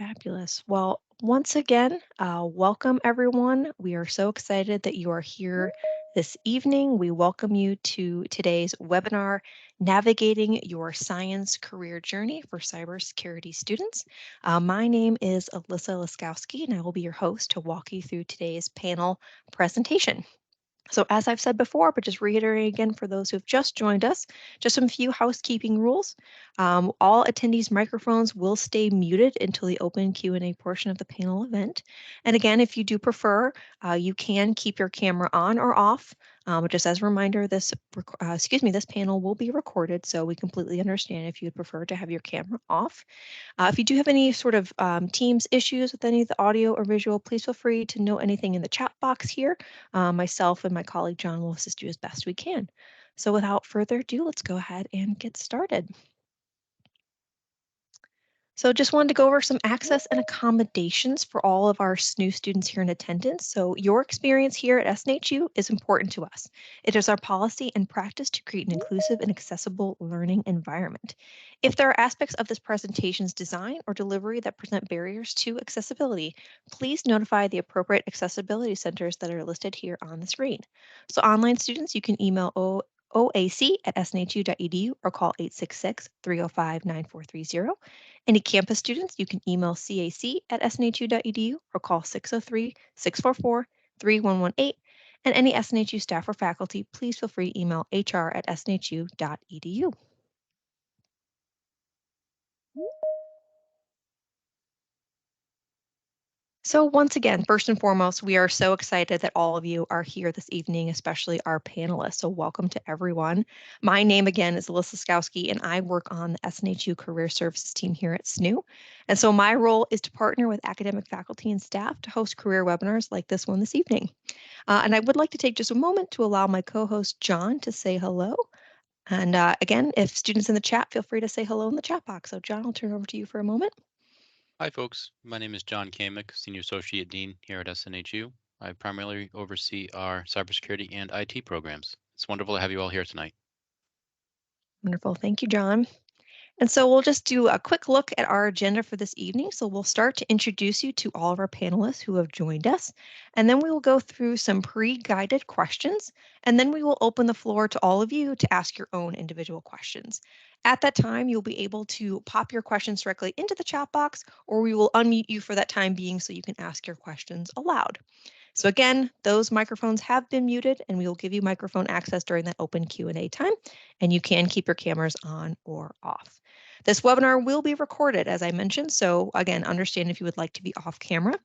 Fabulous. Well, once again, welcome everyone. We are so excited that you are here this evening. We welcome you to today's webinar, Navigating Your Science Career Journey for Cybersecurity Students. My name is Alyssa Laskowski, and I will be your host to walk you through today's panel presentation. So as I've said before, but just reiterating again for those who have just joined us, just some few housekeeping rules. All attendees' microphones will stay muted until the open Q&A portion of the panel event. And again, if you do prefer, you can keep your camera on or off. Just as a reminder, this panel will be recorded, so we completely understand if you would prefer to have your camera off. If you do have any sort of Teams issues with any of the audio or visual, please feel free to note anything in the chat box here. Myself and my colleague John will assist you as best we can. So without further ado, let's go ahead and get started. So just wanted to go over some access and accommodations for all of our SNHU students here in attendance. So your experience here at SNHU is important to us. It is our policy and practice to create an inclusive and accessible learning environment. If there are aspects of this presentation's design or delivery that present barriers to accessibility, please notify the appropriate accessibility centers that are listed here on the screen. So online students, you can email oac@snhu.edu or call 866-305-9430. Any campus students, you can email cac@snhu.edu or call 603-644-3118. And any SNHU staff or faculty, please feel free to email hr@snhu.edu. So once again, first and foremost, we are so excited that all of you are here this evening, especially our panelists. So welcome to everyone. My name again is Alyssa Skowski, and I work on the SNHU Career Services team here at SNHU. And so my role is to partner with academic faculty and staff to host career webinars like this one this evening. And I would like to take just a moment to allow my co-host John to say hello. And again, if students in the chat, feel free to say hello in the chat box. So John, I'll turn it over to you for a moment. Hi, folks. My name is John Kamick, Senior Associate Dean here at SNHU. I primarily oversee our cybersecurity and IT programs. It's wonderful to have you all here tonight. Wonderful. Thank you, John. And so we'll just do a quick look at our agenda for this evening. So we'll start to introduce you to all of our panelists who have joined us, and then we will go through some pre-guided questions, and then we will open the floor to all of you to ask your own individual questions. At that time, you'll be able to pop your questions directly into the chat box, or we will unmute you for that time being so you can ask your questions aloud. So again, those microphones have been muted, and we will give you microphone access during that open Q&A time, and you can keep your cameras on or off. This webinar will be recorded, as I mentioned, so again, understand if you would like to be off camera.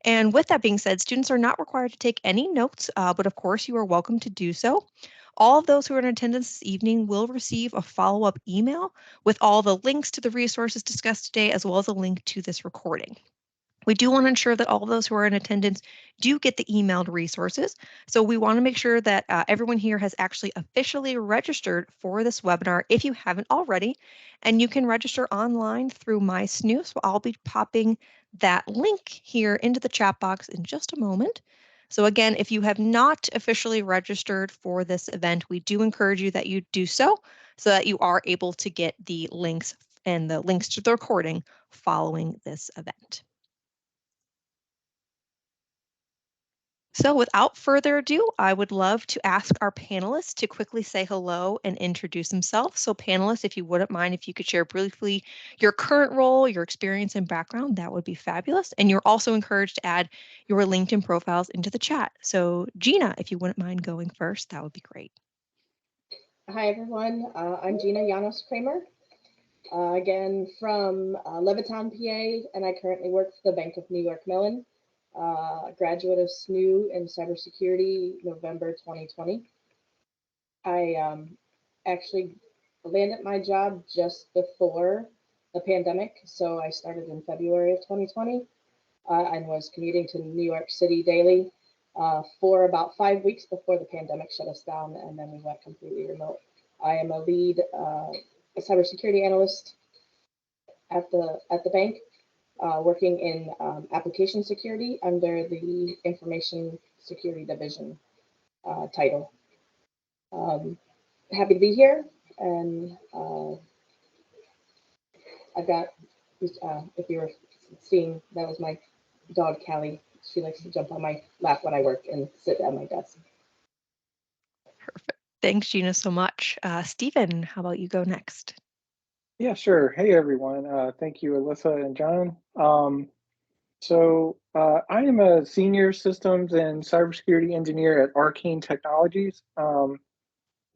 And with that being said, students are not required to take any notes, but of course you are welcome to do so. All of those who are in attendance this evening will receive a follow-up email with all the links to the resources discussed today, as well as a link to this recording. We do want to ensure that all of those who are in attendance do get the emailed resources. So we want to make sure that everyone here has actually officially registered for this webinar if you haven't already. And you can register online through My SNHU. So I'll be popping that link here into the chat box in just a moment. So again, if you have not officially registered for this event, we do encourage you that you do so that you are able to get the links and the links to the recording following this event. So without further ado, I would love to ask our panelists to quickly say hello and introduce themselves. So panelists, if you wouldn't mind, if you could share briefly your current role, your experience and background, that would be fabulous. And you're also encouraged to add your LinkedIn profiles into the chat. So Gina, if you wouldn't mind going first, that would be great. Hi, everyone. I'm Gina Cramer. Again, from Levittown, PA, and I currently work for the Bank of New York Mellon. Graduate of SNHU in cybersecurity, November 2020. I actually landed my job just before the pandemic, so I started in February of 2020 and was commuting to New York City daily for about 5 weeks before the pandemic shut us down, and then we went completely remote. I am a lead a cybersecurity analyst at the bank, working in application security under the information security division title. Happy to be here, and I've got, if you're seeing that was my dog, Callie. She likes to jump on my lap when I work and sit at my desk. Perfect. Thanks, Gina, so much. Stephen, how about you go next? Yeah, sure. Hey, everyone. Thank you, Alyssa and John. I am a senior systems and cybersecurity engineer at Arcane Technologies.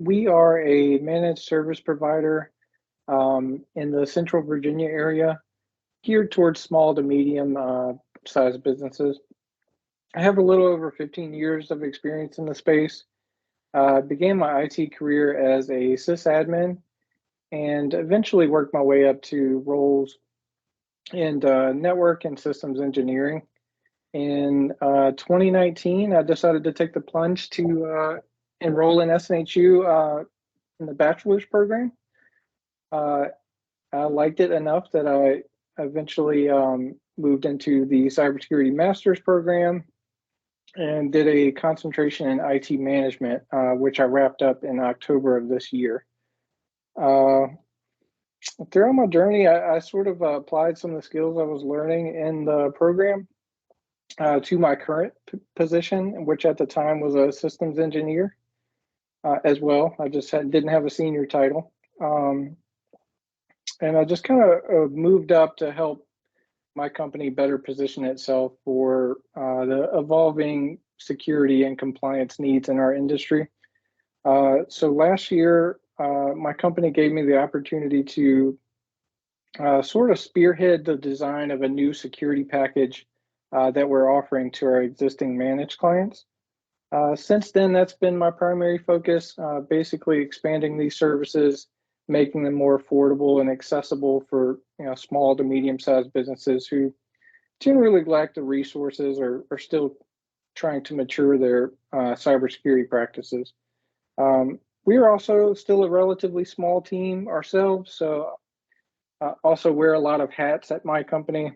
We are a managed service provider in the Central Virginia area, geared towards small to medium sized businesses. I have a little over 15 years of experience in the space. Began my IT career as a sysadmin and eventually worked my way up to roles in network and systems engineering. In 2019, I decided to take the plunge to enroll in SNHU in the bachelor's program. I liked it enough that I eventually moved into the cybersecurity master's program and did a concentration in IT management, which I wrapped up in October of this year. Throughout my journey, I sort of applied some of the skills I was learning in the program to my current position, which at the time was a systems engineer as well. I just didn't have a senior title. And I just kind of moved up to help my company better position itself for the evolving security and compliance needs in our industry. So last year, my company gave me the opportunity to sort of spearhead the design of a new security package that we're offering to our existing managed clients. Since then, that's been my primary focus, basically expanding these services, making them more affordable and accessible for small to medium-sized businesses who generally lack the resources or are still trying to mature their cybersecurity practices. We are also still a relatively small team ourselves, so also wear a lot of hats at my company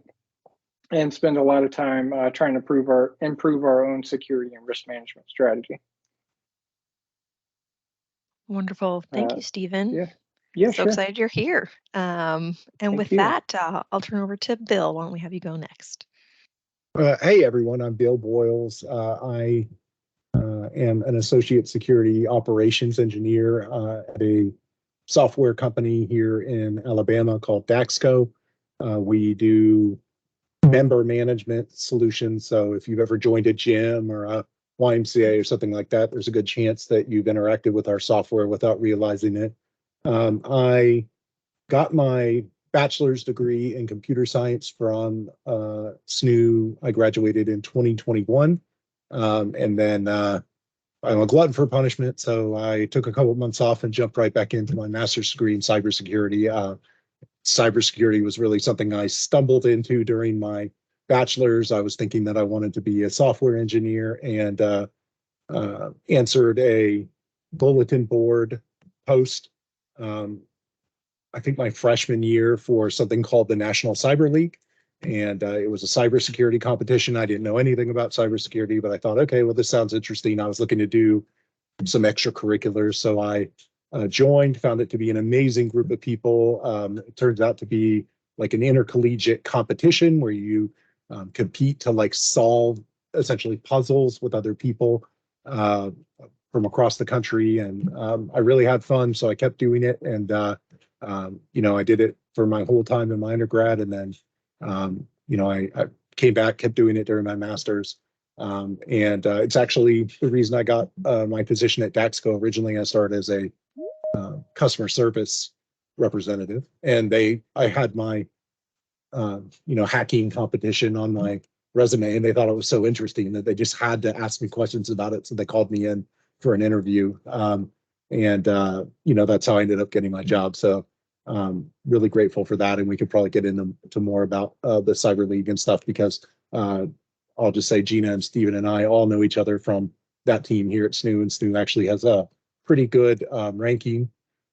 and spend a lot of time trying to improve our own security and risk management strategy. Wonderful. Thank you, Stephen. Yeah, so sure. excited you're here. And with that, I'll turn over to Bill. Why don't we have you go next? Hey, everyone. I'm Bill Boyles. I am an associate security operations engineer at a software company here in Alabama called Daxco. We do member management solutions. So if you've ever joined a gym or a YMCA or something like that, there's a good chance that you've interacted with our software without realizing it. I got my bachelor's degree in computer science from SNHU. I graduated in 2021. And then I'm a glutton for punishment, so I took a couple of months off and jumped right back into my master's degree in cybersecurity. Cybersecurity was really something I stumbled into during my bachelor's. I was thinking that I wanted to be a software engineer and answered a bulletin board post, I think my freshman year, for something called the National Cyber League. And it was a cybersecurity competition. I didn't know anything about cybersecurity, but I thought, okay, well, this sounds interesting. I was looking to do some extracurriculars. So I joined, found it to be an amazing group of people. It turns out to be like an intercollegiate competition where you compete to like solve essentially puzzles with other people from across the country. And I really had fun. So I kept doing it. And, I did it for my whole time in my undergrad. And then I came back, kept doing it during my master's. It's actually the reason I got my position at Daxco. Originally, I started as a customer service representative, and I had my hacking competition on my resume, and they thought it was so interesting that they just had to ask me questions about it. So they called me in for an interview. That's how I ended up getting my job. So really grateful for that. And we could probably get into more about the Cyber League and stuff, because I'll just say Gina and Stephen and I all know each other from that team here at SNHU, and SNHU actually has a pretty good ranking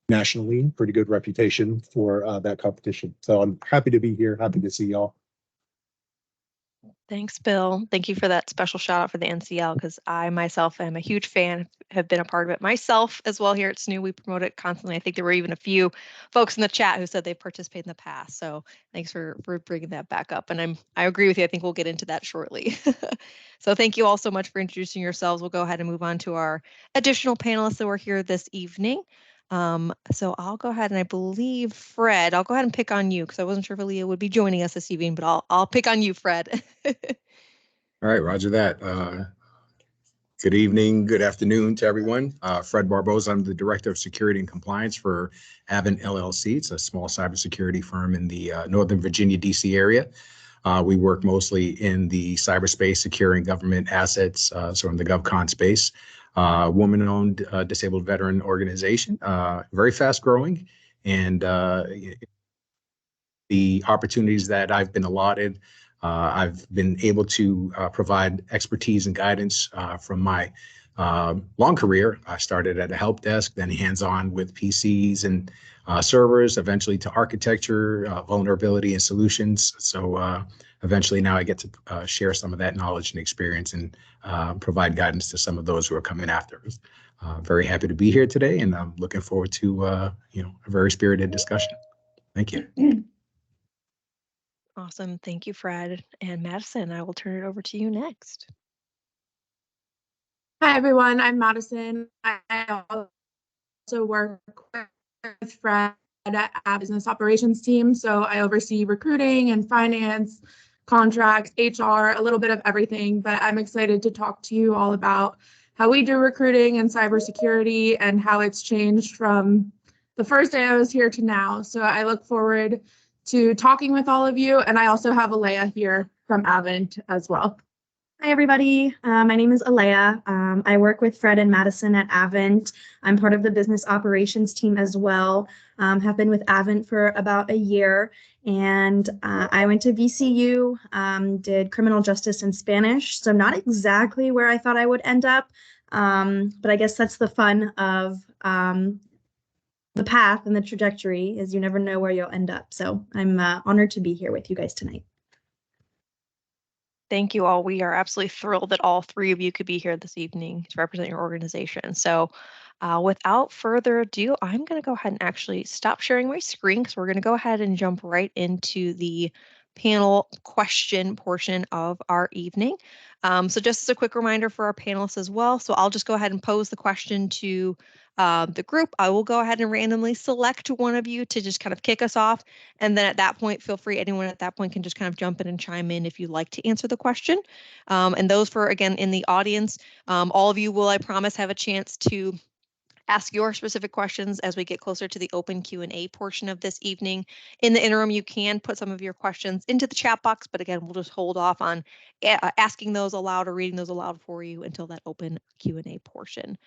nationally, pretty good reputation for that competition. So I'm happy to be here, happy to see y'all. Thanks, Bill. Thank you for that special shout out for the NCL, because I myself am a huge fan, have been a part of it myself as well here at SNHU. We promote it constantly. I think there were even a few folks in the chat who said they participated in the past. So thanks for bringing that back up. And I agree with you. I think we'll get into that shortly. So thank you all so much for introducing yourselves. We'll go ahead and move on to our additional panelists that were here this evening. So I'll go ahead and I believe Fred, I'll go ahead and pick on you because I wasn't sure if Elea would be joining us this evening, but I'll pick on you, Fred. All right, roger that. Good evening, good afternoon to everyone. Fred Barbosa, I'm the Director of Security and Compliance for Avint LLC. It's a small cybersecurity firm in the Northern Virginia, DC area. We work mostly in the cyberspace, securing government assets, so in the GovCon space. Woman-owned disabled veteran organization, very fast growing, and the opportunities that I've been allotted, I've been able to provide expertise and guidance from my long career. I started at a help desk, then hands-on with PCs and servers, eventually to architecture, vulnerability, and solutions. So eventually now I get to share some of that knowledge and experience and provide guidance to some of those who are coming after us. Very happy to be here today, and I'm looking forward to a very spirited discussion. Thank you. Awesome. Thank you, Fred. And Madison, I will turn it over to you next. Hi, everyone. I'm Madison. I also work with Fred at our business operations team. So I oversee recruiting and finance, contracts, HR, a little bit of everything. But I'm excited to talk to you all about how we do recruiting and cybersecurity and how it's changed from the first day I was here to now. So I look forward to talking with all of you. And I also have Elea here from Avint as well. Hi, everybody. My name is Elea. I work with Fred and Madison at Avint. I'm part of the business operations team as well. Have been with Avint for about a year. And I went to VCU, did criminal justice and Spanish. So not exactly where I thought I would end up. But I guess that's the fun of the path and the trajectory, is you never know where you'll end up. So I'm honored to be here with you guys tonight. Thank you all. We are absolutely thrilled that all three of you could be here this evening to represent your organization. So without further ado, I'm going to go ahead and actually stop sharing my screen, because we're going to go ahead and jump right into the panel question portion of our evening. So just as a quick reminder for our panelists as well, so I'll just go ahead and pose the question to the group. I will go ahead and randomly select one of you to just kind of kick us off. And then at that point, feel free, anyone at that point can just kind of jump in and chime in if you'd like to answer the question. And those for, again, in the audience, all of you will, I promise, have a chance to ask your specific questions as we get closer to the open Q&A portion of this evening. In the interim, you can put some of your questions into the chat box, but again, we'll just hold off on asking those aloud or reading those aloud for you until that open Q&A portion.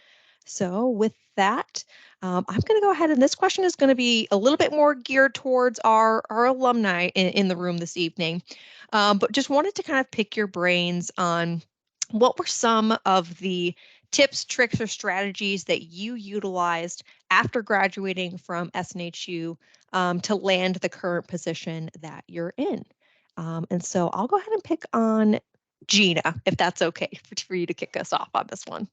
So with that, I'm going to go ahead, and this question is going to be a little bit more geared towards our alumni in the room this evening, but just wanted to kind of pick your brains on what were some of the tips, tricks, or strategies that you utilized after graduating from SNHU to land the current position that you're in. And so I'll go ahead and pick on Gina, if that's okay for you to kick us off on this one.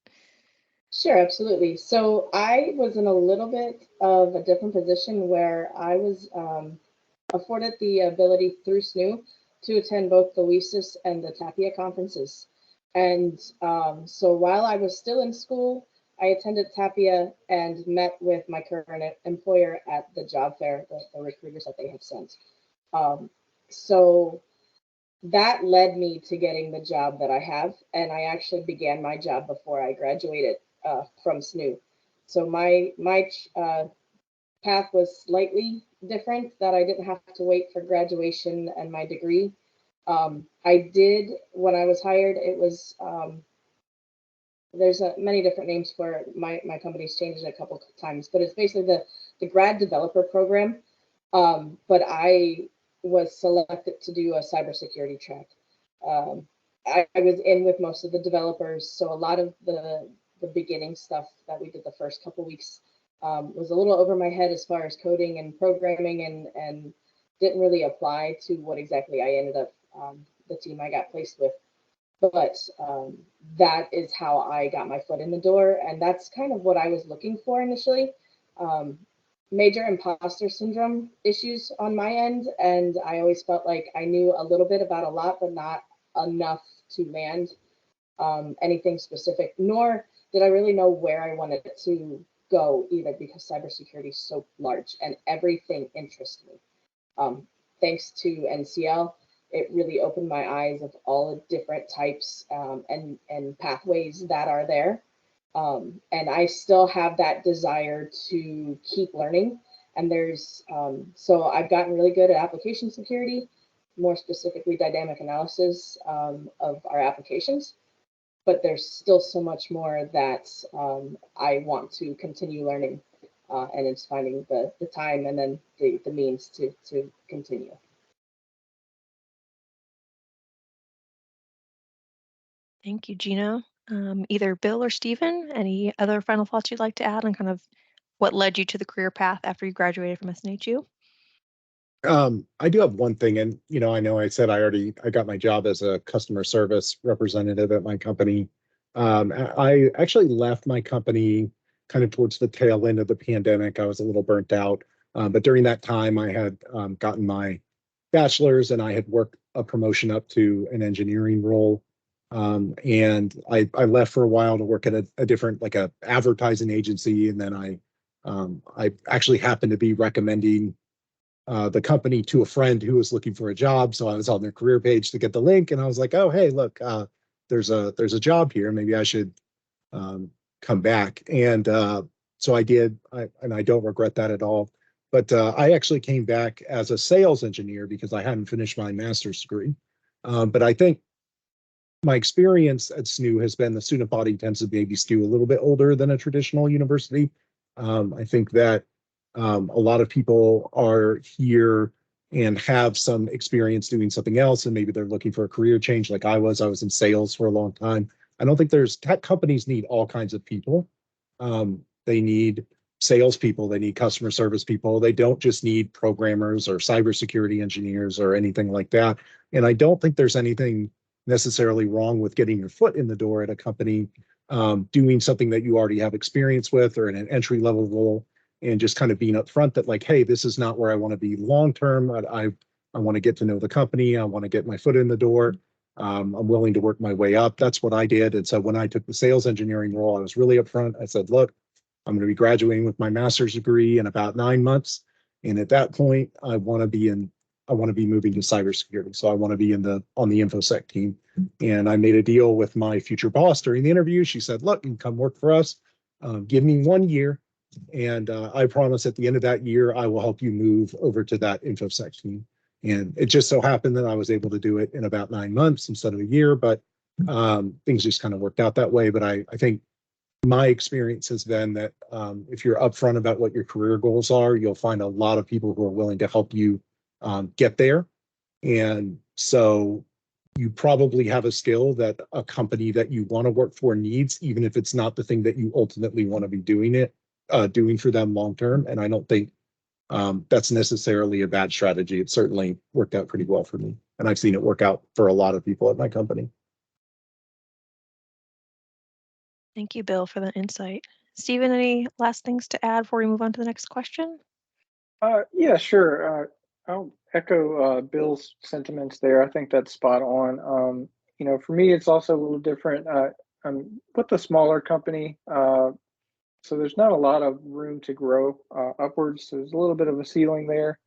Sure, absolutely. So I was in a little bit of a different position where I was afforded the ability through SNHU to attend both the WESIS and the TAPIA conferences. And so while I was still in school, I attended TAPIA and met with my current employer at the job fair, the recruiters that they had sent. So that led me to getting the job that I have, and I actually began my job before I graduated from SNHU. So my path was slightly different, that I didn't have to wait for graduation and my degree. I did, when I was hired, it was, there's many different names for it. My company's changed it a couple of times, but it's basically the grad developer program. But I was selected to do a cybersecurity track. I was in with most of the developers, so a lot of the beginning stuff that we did the first couple weeks was a little over my head as far as coding and programming, and didn't really apply to what exactly I ended up the team I got placed with. But that is how I got my foot in the door, and that's kind of what I was looking for initially. Major imposter syndrome issues on my end, and I always felt like I knew a little bit about a lot, but not enough to land anything specific, nor did I really know where I wanted to go either, because cybersecurity is so large and everything interests me. Thanks to NCL, it really opened my eyes of all the different types and pathways that are there. And I still have that desire to keep learning. And there's, so I've gotten really good at application security, more specifically dynamic analysis of our applications. But there's still so much more that I want to continue learning. And it's finding the time and then the means to continue. Thank you, Gina. Either Bill or Stephen, any other final thoughts you'd like to add on kind of what led you to the career path after you graduated from SNHU? I do have one thing, and I know I said I got my job as a customer service representative at my company. I actually left my company kind of towards the tail end of the pandemic. I was a little burnt out, but during that time, I had gotten my bachelor's and I had worked a promotion up to an engineering role. And I left for a while to work at a different, like a advertising agency, and then I actually happened to be recommending the company to a friend who was looking for a job. So I was on their career page to get the link, and I was like, oh, hey, look, there's a job here. Maybe I should come back. And so I did, and I don't regret that at all. But I actually came back as a sales engineer because I hadn't finished my master's degree. But I think my experience at SNHU has been the student body tends to maybe skew a little bit older than a traditional university. I think that a lot of people are here and have some experience doing something else, and maybe they're looking for a career change like I was. I was in sales for a long time. I don't think tech companies need all kinds of people. They need salespeople, they need customer service people. They don't just need programmers or cybersecurity engineers or anything like that. And I don't think there's anything necessarily wrong with getting your foot in the door at a company, doing something that you already have experience with or in an entry level role, and just kind of being upfront that like, hey, this is not where I want to be long term. I want to get to know the company. I want to get my foot in the door. I'm willing to work my way up. That's what I did. And so when I took the sales engineering role, I was really upfront. I said, look, I'm going to be graduating with my master's degree in about 9 months. And at that point, I want to be moving to cybersecurity. So I want to be on the InfoSec team. And I made a deal with my future boss during the interview. She said, look, you can come work for us. Give me 1 year. And I promise at the end of that year, I will help you move over to that InfoSec team. And it just so happened that I was able to do it in about 9 months instead of a year, but things just kind of worked out that way. But I think my experience has been that if you're upfront about what your career goals are, you'll find a lot of people who are willing to help you get there. And so you probably have a skill that a company that you want to work for needs, even if it's not the thing that you ultimately want to be doing for them long term. And I don't think that's necessarily a bad strategy. It certainly worked out pretty well for me. And I've seen it work out for a lot of people at my company. Thank you, Bill, for that insight. Stephen, any last things to add before we move on to the next question? Yeah, sure. I'll echo Bill's sentiments there. I think that's spot on. For me, it's also a little different. I'm with a smaller company, so there's not a lot of room to grow upwards. So there's a little bit of a ceiling there.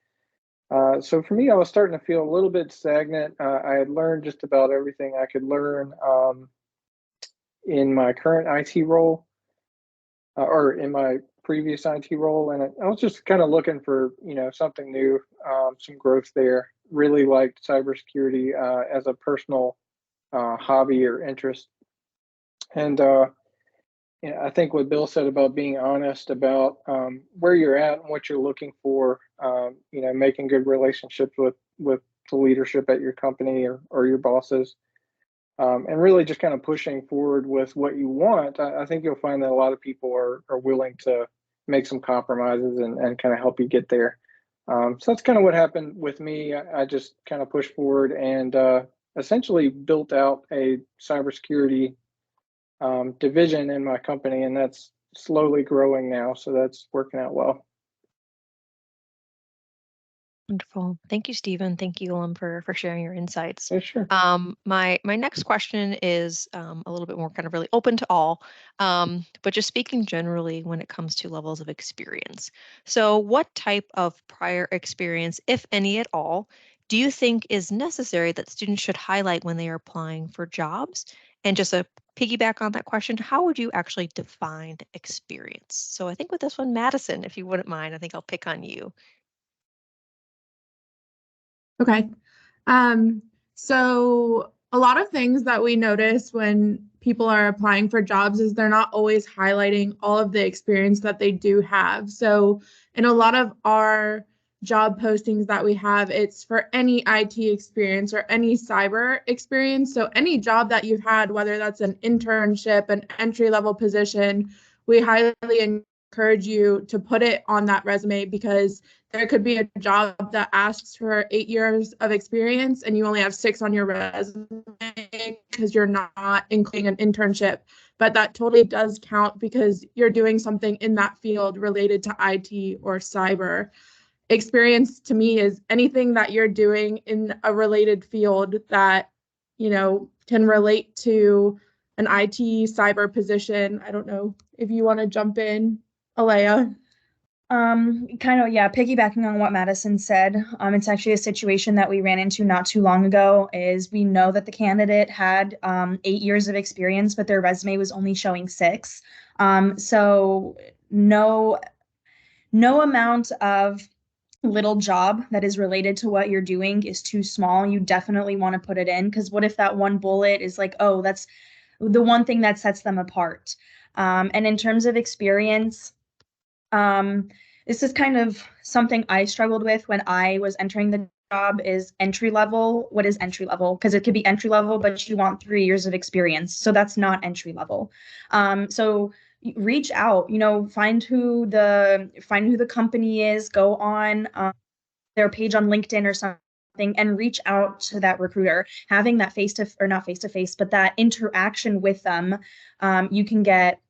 So for me, I was starting to feel a little bit stagnant. I had learned just about everything I could learn in my current IT role or in my previous IT role. And I was just kind of looking for, something new, some growth there. Really liked cybersecurity as a personal hobby or interest. And I think what Bill said about being honest about where you're at and what you're looking for, making good relationships with the leadership at your company or your bosses, and really just kind of pushing forward with what you want. I think you'll find that a lot of people are willing to make some compromises and kind of help you get there. So that's kind of what happened with me. I just kind of pushed forward and essentially built out a cybersecurity division in my company, and that's slowly growing now. So that's working out well. Wonderful. Thank you, Stephen. Thank you, for sharing your insights. Yeah, sure. My next question is a little bit more kind of really open to all, but just speaking generally when it comes to levels of experience. So what type of prior experience, if any at all, do you think is necessary that students should highlight when they are applying for jobs? And just a piggyback on that question, how would you actually define experience? So I think with this one, Madison, if you wouldn't mind, I think I'll pick on you. Okay. So a lot of things that we notice when people are applying for jobs is they're not always highlighting all of the experience that they do have. So in a lot of our job postings that we have, it's for any IT experience or any cyber experience. So any job that you've had, whether that's an internship, an entry-level position, we highly encourage you to put it on that resume, because there could be a job that asks for 8 years of experience and you only have 6 on your resume because you're not including an internship. But that totally does count because you're doing something in that field related to IT or cyber. Experience to me is anything that you're doing in a related field that, can relate to an IT cyber position. I don't know if you want to jump in, Elea. Piggybacking on what Madison said, it's actually a situation that we ran into not too long ago. Is we know that the candidate had 8 years of experience, but their resume was only showing 6. So no amount of little job that is related to what you're doing is too small. You definitely want to put it in, because what if that one bullet is like, oh, that's the one thing that sets them apart. And in terms of experience, this is kind of something I struggled with when I was entering the job, is entry level. What is entry level? Because it could be entry level, but you want 3 years of experience. So that's not entry level. So reach out, find who the company is, go on their page on LinkedIn or something, and reach out to that recruiter. Having that not face to face, but that interaction with them, you can get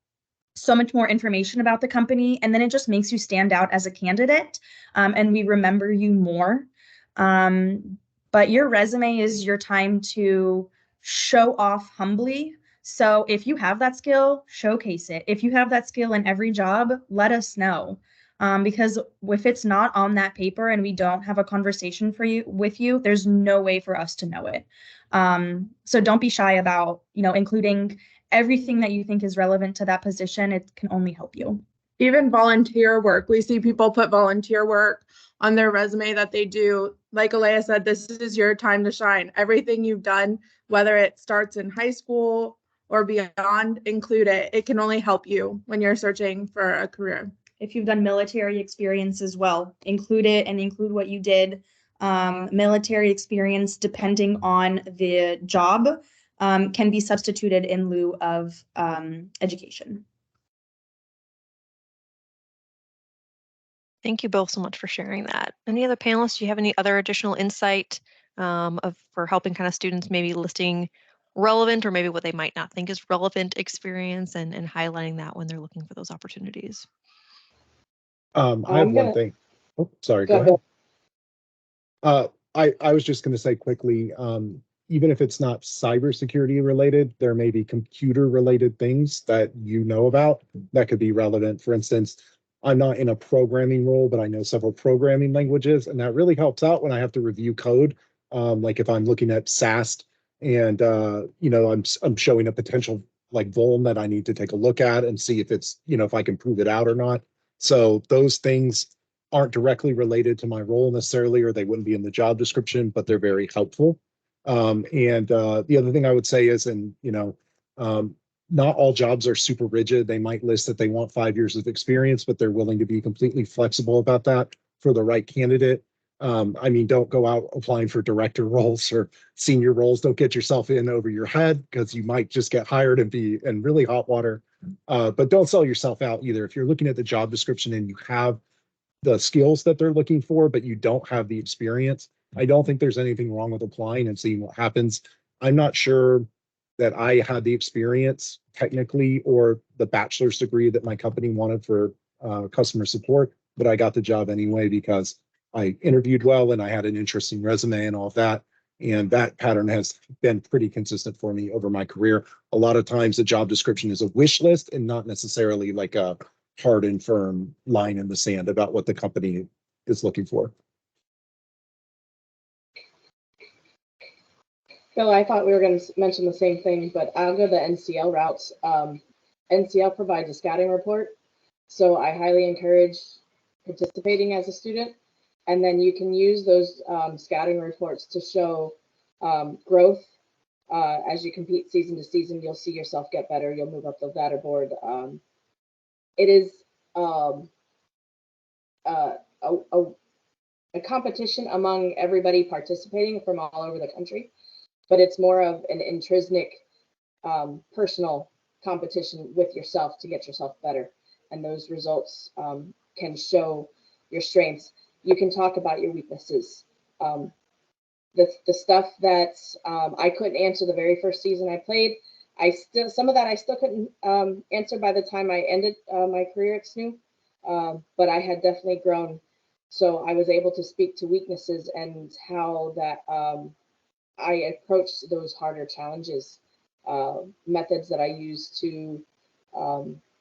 so much more information about the company, and then it just makes you stand out as a candidate, and we remember you more. But your resume is your time to show off humbly. So if you have that skill, showcase it. If you have that skill in every job, let us know. Because if it's not on that paper and we don't have a conversation with you, there's no way for us to know it. So don't be shy about, including everything that you think is relevant to that position. It can only help you. Even volunteer work. We see people put volunteer work on their resume that they do. Like Elea said, this is your time to shine. Everything you've done, whether it starts in high school or beyond, include it. It can only help you when you're searching for a career. If you've done military experience as well, include it, and include what you did. Military experience, depending on the job, can be substituted in lieu of education. Thank you both so much for sharing that. Any other panelists, do you have any other additional insight for helping kind of students maybe listing relevant, or maybe what they might not think is relevant experience, and highlighting that when they're looking for those opportunities? I have one thing. Oh, sorry, go ahead. I was just going to say quickly, even if it's not cybersecurity related, there may be computer related things that you know about that could be relevant. For instance, I'm not in a programming role, but I know several programming languages, and that really helps out when I have to review code. Like if I'm looking at SAST and I'm showing a potential like vuln that I need to take a look at and see if it's, if I can prove it out or not. So those things aren't directly related to my role necessarily, or they wouldn't be in the job description, but they're very helpful. The other thing I would say is, not all jobs are super rigid. They might list that they want 5 years of experience, but they're willing to be completely flexible about that for the right candidate. Don't go out applying for director roles or senior roles. Don't get yourself in over your head, because you might just get hired and be in really hot water. But don't sell yourself out either. If you're looking at the job description and you have the skills that they're looking for, but you don't have the experience, I don't think there's anything wrong with applying and seeing what happens. I'm not sure that I had the experience technically or the bachelor's degree that my company wanted for customer support, but I got the job anyway because I interviewed well and I had an interesting resume and all of that. And that pattern has been pretty consistent for me over my career. A lot of times the job description is a wish list and not necessarily like a hard and firm line in the sand about what the company is looking for. Bill, I thought we were going to mention the same thing, but I'll go the NCL routes. NCL provides a scouting report, so I highly encourage participating as a student. And then you can use those scouting reports to show growth. As you compete season to season, you'll see yourself get better. You'll move up the ladder board. It is a competition among everybody participating from all over the country, but it's more of an intrinsic personal competition with yourself to get yourself better. And those results can show your strengths. You can talk about your weaknesses. The stuff that I couldn't answer the very first season I played, some of that I still couldn't answer by the time I ended my career at SNHU, but I had definitely grown. So I was able to speak to weaknesses and how that I approached those harder challenges, methods that I use to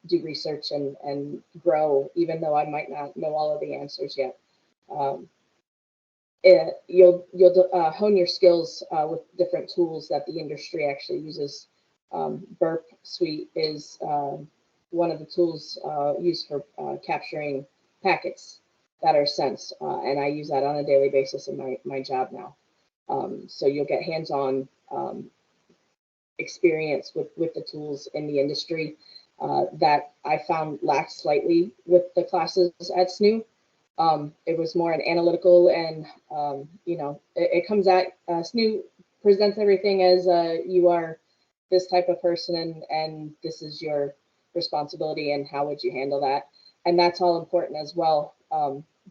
do research and grow, even though I might not know all of the answers yet. You'll hone your skills with different tools that the industry actually uses. Burp Suite is one of the tools used for capturing packets that are sent, and I use that on a daily basis in my job now. So you'll get hands-on experience with the tools in the industry that I found lacked slightly with the classes at SNHU. It was more an analytical and, it comes at SNHU presents everything as you are this type of person and this is your responsibility and how would you handle that? And that's all important as well.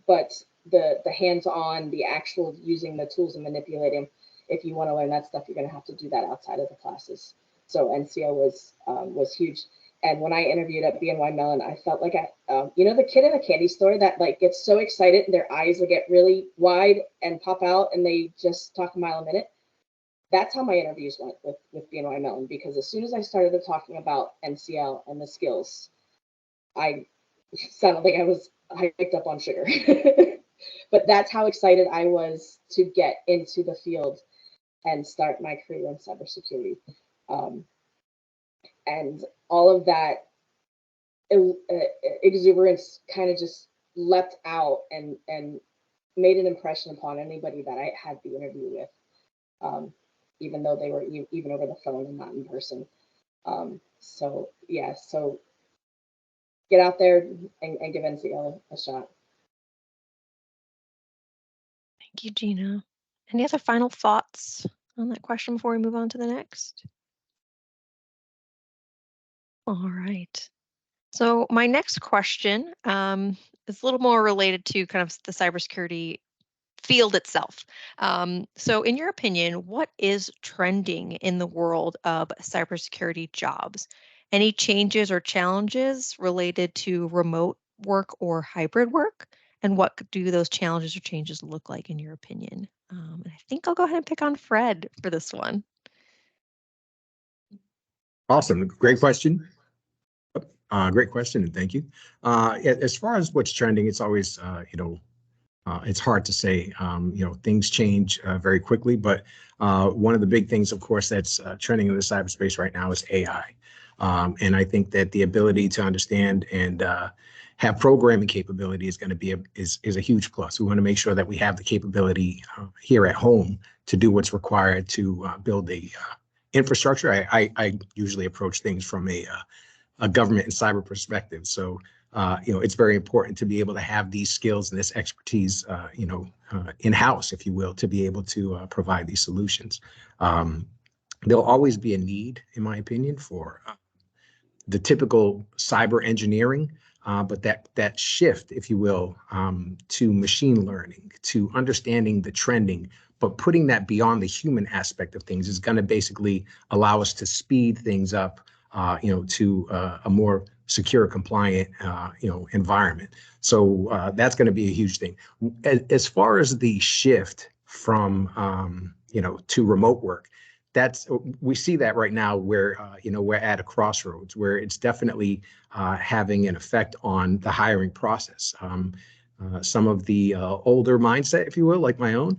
But the hands-on, the actual using the tools and manipulating, if you want to learn that stuff, you're going to have to do that outside of the classes. So NCO was huge. And when I interviewed at BNY Mellon, I felt like the kid in a candy store that like gets so excited and their eyes will get really wide and pop out and they just talk a mile a minute. That's how my interviews went with BNY Mellon, because as soon as I started talking about NCL and the skills, I sounded like I was hyped up on sugar. But that's how excited I was to get into the field and start my career in cybersecurity. And all of that exuberance kind of just leapt out and made an impression upon anybody that I had the interview with, even though they were even over the phone and not in person. So get out there and give NCL a shot. Thank you, Gina. Any other final thoughts on that question before we move on to the next? All right. So my next question is a little more related to kind of the cybersecurity field itself. So in your opinion, what is trending in the world of cybersecurity jobs? Any changes or challenges related to remote work or hybrid work? And what do those challenges or changes look like in your opinion? And I think I'll go ahead and pick on Fred for this one. Awesome. Great question. Great question, and thank you. As far as what's trending, it's always, it's hard to say. Things change very quickly, but one of the big things, of course, that's trending in the cyberspace right now is AI. And I think that the ability to understand and have programming capability is going to be is a huge plus. We want to make sure that we have the capability here at home to do what's required to build the infrastructure. I usually approach things from a government and cyber perspective. So, it's very important to be able to have these skills and this expertise, in-house, if you will, to be able to provide these solutions. There'll always be a need, in my opinion, for the typical cyber engineering but that shift, if you will, to machine learning, to understanding the trending, but putting that beyond the human aspect of things is going to basically allow us to speed things up, to a more secure, compliant, environment. So that's going to be a huge thing. As far as the shift from, to remote work, we see that right now where, we're at a crossroads where it's definitely having an effect on the hiring process. Some of the older mindset, if you will, like my own,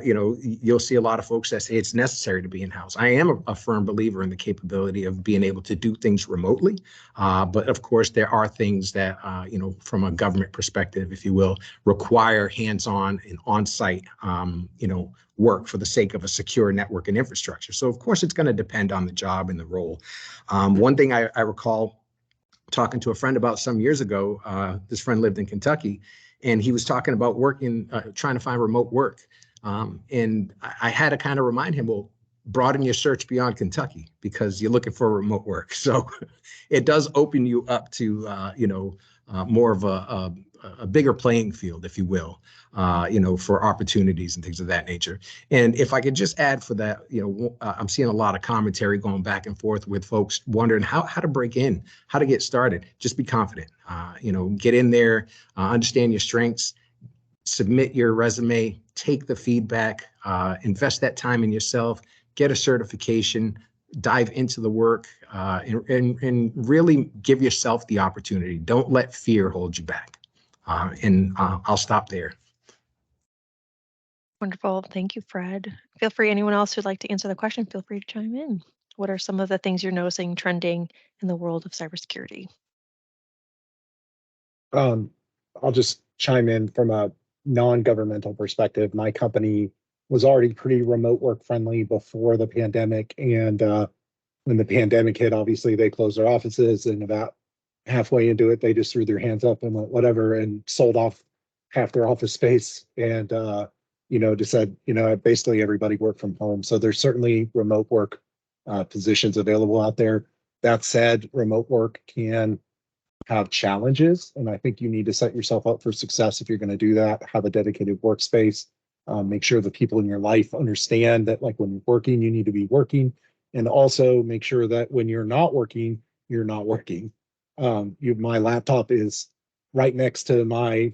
you'll see a lot of folks that say it's necessary to be in-house. I am a firm believer in the capability of being able to do things remotely. But of course, there are things that, from a government perspective, if you will, require hands-on and on-site, work for the sake of a secure network and infrastructure. So of course, it's going to depend on the job and the role. One thing I recall talking to a friend about some years ago, this friend lived in Kentucky, and he was talking about trying to find remote work. And I had to kind of remind him, well, broaden your search beyond Kentucky because you're looking for remote work. So it does open you up to, more of a bigger playing field, if you will, for opportunities and things of that nature. And if I could just add for that, I'm seeing a lot of commentary going back and forth with folks wondering how to break in, how to get started. Just be confident, get in there, understand your strengths, submit your resume, take the feedback, invest that time in yourself, get a certification, dive into the work, and really give yourself the opportunity. Don't let fear hold you back. And I'll stop there. Wonderful. Thank you, Fred. Feel free, anyone else who'd like to answer the question, feel free to chime in. What are some of the things you're noticing trending in the world of cybersecurity? I'll just chime in from a non-governmental perspective. My company was already pretty remote work friendly before the pandemic. And when the pandemic hit, obviously they closed their offices, and about halfway into it, they just threw their hands up and went whatever and sold off half their office space and, just said, basically everybody worked from home. So there's certainly remote work positions available out there. That said, remote work can have challenges, and I think you need to set yourself up for success if you're going to do that. Have a dedicated workspace. Make sure the people in your life understand that, like, when you're working, you need to be working, and also make sure that when you're not working, you're not working. My laptop is right next to my,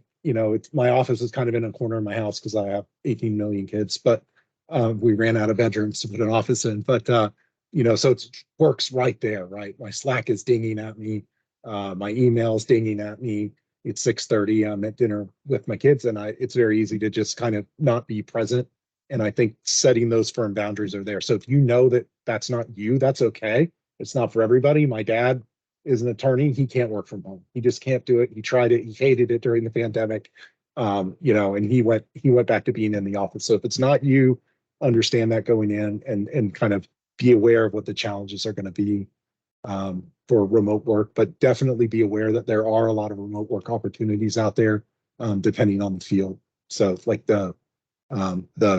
my office is kind of in a corner of my house because I have 18 million kids, but we ran out of bedrooms to put an office in. But so it works right there, right? My Slack is dinging at me. My email's dinging at me. It's 6:30. I'm at dinner with my kids, and it's very easy to just kind of not be present. And I think setting those firm boundaries are there. So if you know that that's not you, that's okay. It's not for everybody. My dad is an attorney. He can't work from home. He just can't do it. He tried it. He hated it during the pandemic. And he went back to being in the office. So if it's not you, understand that going in and kind of be aware of what the challenges are going to be for remote work, but definitely be aware that there are a lot of remote work opportunities out there, depending on the field. So like the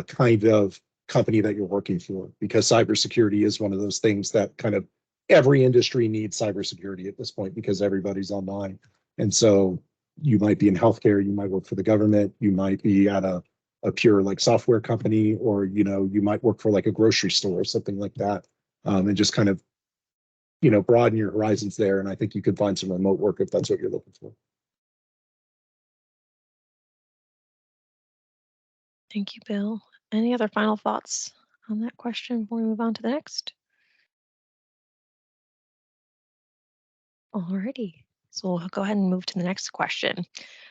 kind of company that you're working for, because cybersecurity is one of those things that kind of every industry needs cybersecurity at this point because everybody's online. And so you might be in healthcare, you might work for the government, you might be at a pure like software company, or you might work for like a grocery store or something like that, and just kind of broaden your horizons there. And I think you could find some remote work if that's what you're looking for. Thank you, Bill. Any other final thoughts on that question before we move on to the next? Alrighty. So we'll go ahead and move to the next question.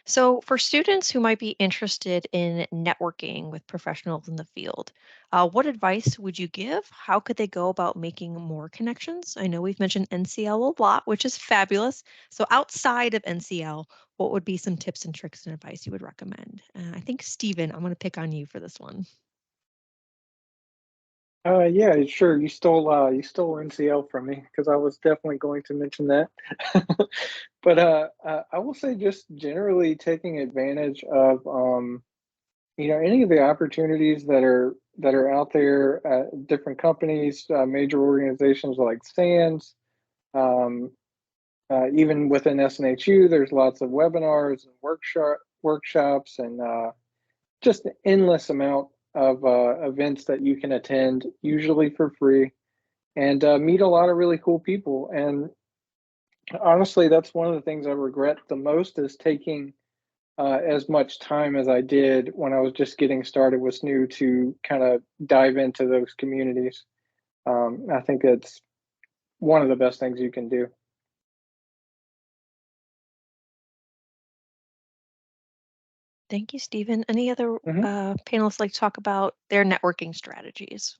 So for students who might be interested in networking with professionals in the field, what advice would you give? How could they go about making more connections? I know we've mentioned NCL a lot, which is fabulous. So outside of NCL, what would be some tips and tricks and advice you would recommend? I think, Stephen, I'm going to pick on you for this one. Yeah, sure. You stole NCL from me because I was definitely going to mention that. But I will say just generally taking advantage of any of the opportunities that are out there at different companies, major organizations like SANS, Even within SNHU, there's lots of webinars and workshops and just an endless amount of events that you can attend, usually for free, and meet a lot of really cool people. And honestly, that's one of the things I regret the most, is taking as much time as I did when I was just getting started with SNHU to kind of dive into those communities. I think it's one of the best things you can do. Thank you, Stephen. Any other panelists like to talk about their networking strategies?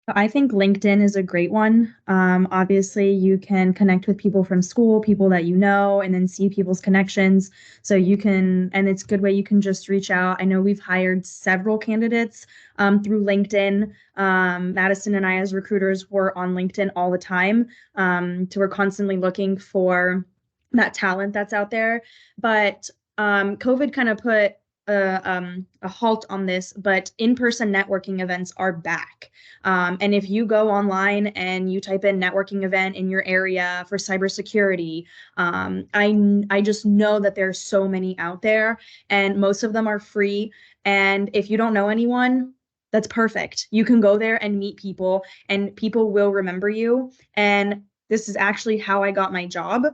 I think LinkedIn is a great one. Obviously, you can connect with people from school, people that you know, and then see people's connections. So you can, and it's a good way you can just reach out. I know we've hired several candidates through LinkedIn. Madison and I, as recruiters, were on LinkedIn all the time. So we're constantly looking for that talent that's out there. But COVID kind of put a halt on this, but in-person networking events are back. And if you go online and you type in networking event in your area for cybersecurity, I just know that there's so many out there, and most of them are free. And if you don't know anyone, that's perfect. You can go there and meet people, and people will remember you. And this is actually how I got my job.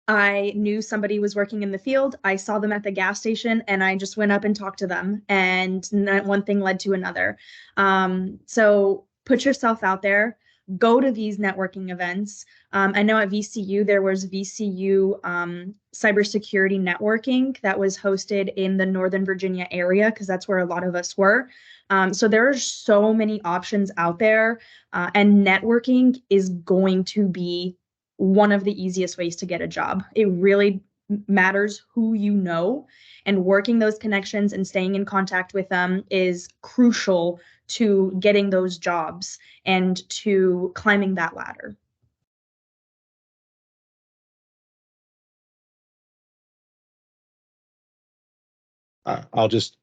I knew somebody was working in the field. I saw them at the gas station and I just went up and talked to them, and one thing led to another. So put yourself out there, go to these networking events. I know at VCU, there was VCU Cybersecurity Networking that was hosted in the Northern Virginia area, because that's where a lot of us were. So there are so many options out there, and networking is going to be one of the easiest ways to get a job. It really matters who you know, and working those connections and staying in contact with them is crucial to getting those jobs and to climbing that ladder. I'll just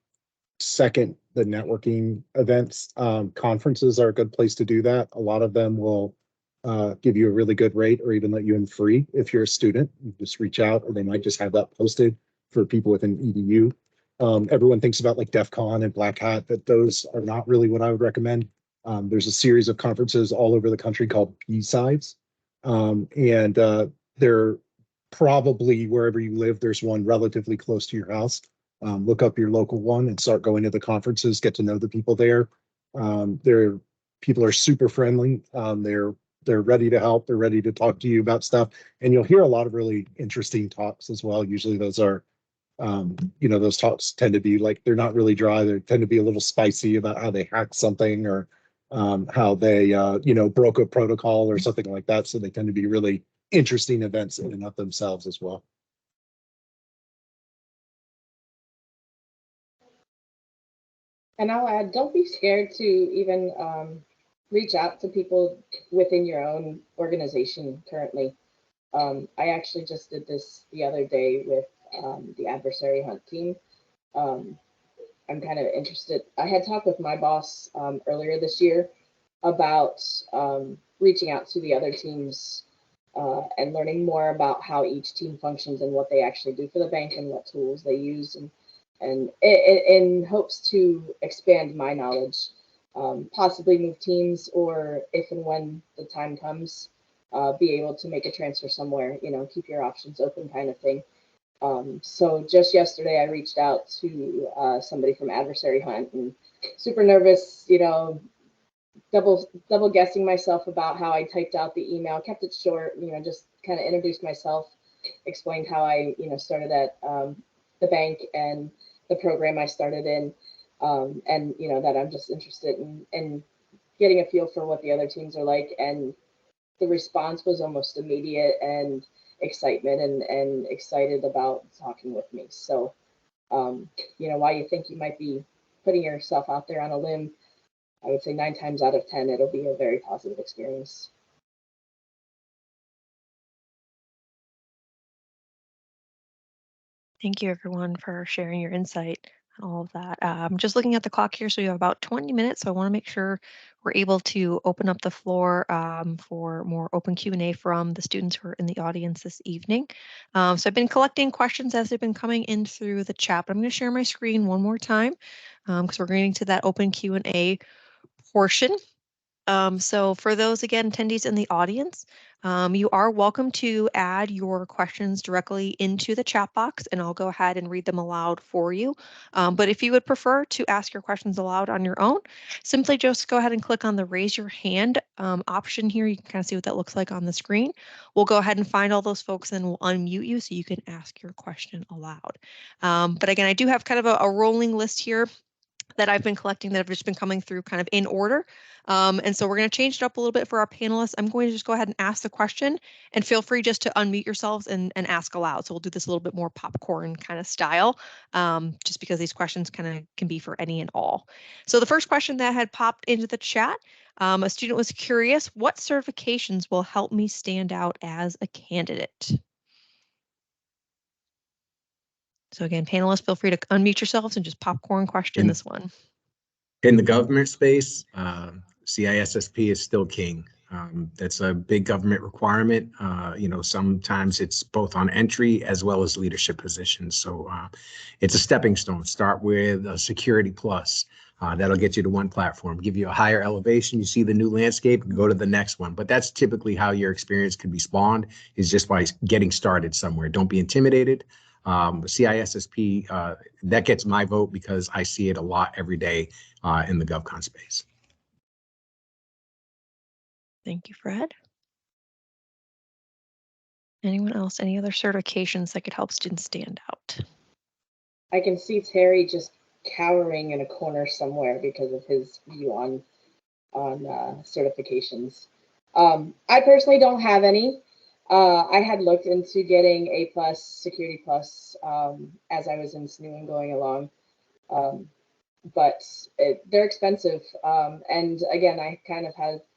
second the networking events. Conferences are a good place to do that. A lot of them will give you a really good rate, or even let you in free if you're a student. You just reach out, or they might just have that posted for people with an EDU. Everyone thinks about like DEF CON and Black Hat, but those are not really what I would recommend. There's a series of conferences all over the country called P-Sides, and they're probably wherever you live, there's one relatively close to your house. Look up your local one and start going to the conferences, get to know the people there. People are super friendly. They're ready to help. They're ready to talk to you about stuff. And you'll hear a lot of really interesting talks as well. Usually those are, those talks tend to be like, they're not really dry. They tend to be a little spicy about how they hacked something, or how they, broke a protocol or something like that. So they tend to be really interesting events in and of themselves as well. And I'll add, don't be scared to even reach out to people within your own organization currently. I actually just did this the other day with the adversary hunt team. I'm kind of interested. I had talked with my boss earlier this year about reaching out to the other teams and learning more about how each team functions and what they actually do for the bank and what tools they use, and in hopes to expand my knowledge, possibly move teams, or if and when the time comes, be able to make a transfer somewhere, keep your options open kind of thing. So just yesterday, I reached out to somebody from Adversary Hunt, and super nervous, double guessing myself about how I typed out the email, kept it short, just kind of introduced myself, explained how I, started at the bank and the program I started in, and that I'm just interested in getting a feel for what the other teams are like. And the response was almost immediate, and excitement, and excited about talking with me. So, while you think you might be putting yourself out there on a limb, I would say 9 times out of 10, it'll be a very positive experience. Thank you, everyone, for sharing your insight. all of that. I'm just looking at the clock here, so you have about 20 minutes. So I want to make sure we're able to open up the floor for more open Q&A from the students who are in the audience this evening. So I've been collecting questions as they've been coming in through the chat, but I'm going to share my screen one more time because we're getting to that open Q&A portion. So for those, again, attendees in the audience, you are welcome to add your questions directly into the chat box, and I'll go ahead and read them aloud for you. But if you would prefer to ask your questions aloud on your own, simply just go ahead and click on the raise your hand option here. You can kind of see what that looks like on the screen. We'll go ahead and find all those folks and we'll unmute you so you can ask your question aloud. But again, I do have kind of a rolling list here that I've been collecting that have just been coming through kind of in order. And so we're going to change it up a little bit for our panelists. I'm going to just go ahead and ask the question and feel free just to unmute yourselves and ask aloud. So we'll do this a little bit more popcorn kind of style, just because these questions kind of can be for any and all. So the first question that had popped into the chat, a student was curious, what certifications will help me stand out as a candidate? So again, panelists, feel free to unmute yourselves and just popcorn question this one. In the government space, CISSP is still king. That's a big government requirement. Sometimes it's both on entry as well as leadership positions. So it's a stepping stone. Start with a Security Plus. That'll get you to one platform, give you a higher elevation. You see the new landscape, go to the next one. But that's typically how your experience can be spawned, is just by getting started somewhere. Don't be intimidated. CISSP, that gets my vote because I see it a lot every day in the GovCon space. Thank you, Fred. Anyone else? Any other certifications that could help students stand out? I can see Terry just cowering in a corner somewhere because of his view on certifications. I personally don't have any. I had looked into getting A+, Security Plus, as I was in SNHU and going along, but they're expensive. And again, I kind of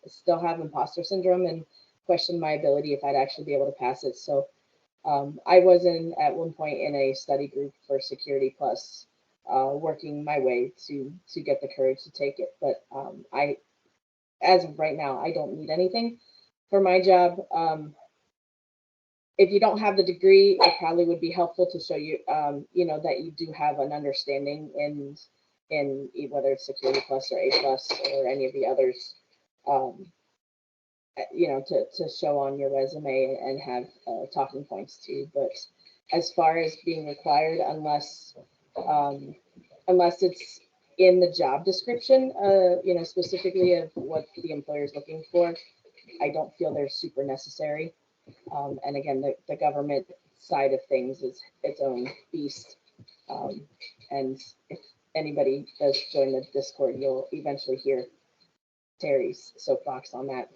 still have imposter syndrome and question my ability if I'd actually be able to pass it. So I was at one point in a study group for Security Plus, working my way to get the courage to take it. But as of right now, I don't need anything for my job. If you don't have the degree, it probably would be helpful to show you, that you do have an understanding in whether it's Security Plus or A+ or any of the others, to show on your resume and have talking points too. But as far as being required, unless it's in the job description, specifically of what the employer is looking for, I don't feel they're super necessary. And again, the government side of things is its own beast. And if anybody does join the Discord, you'll eventually hear Terry's soapbox on that.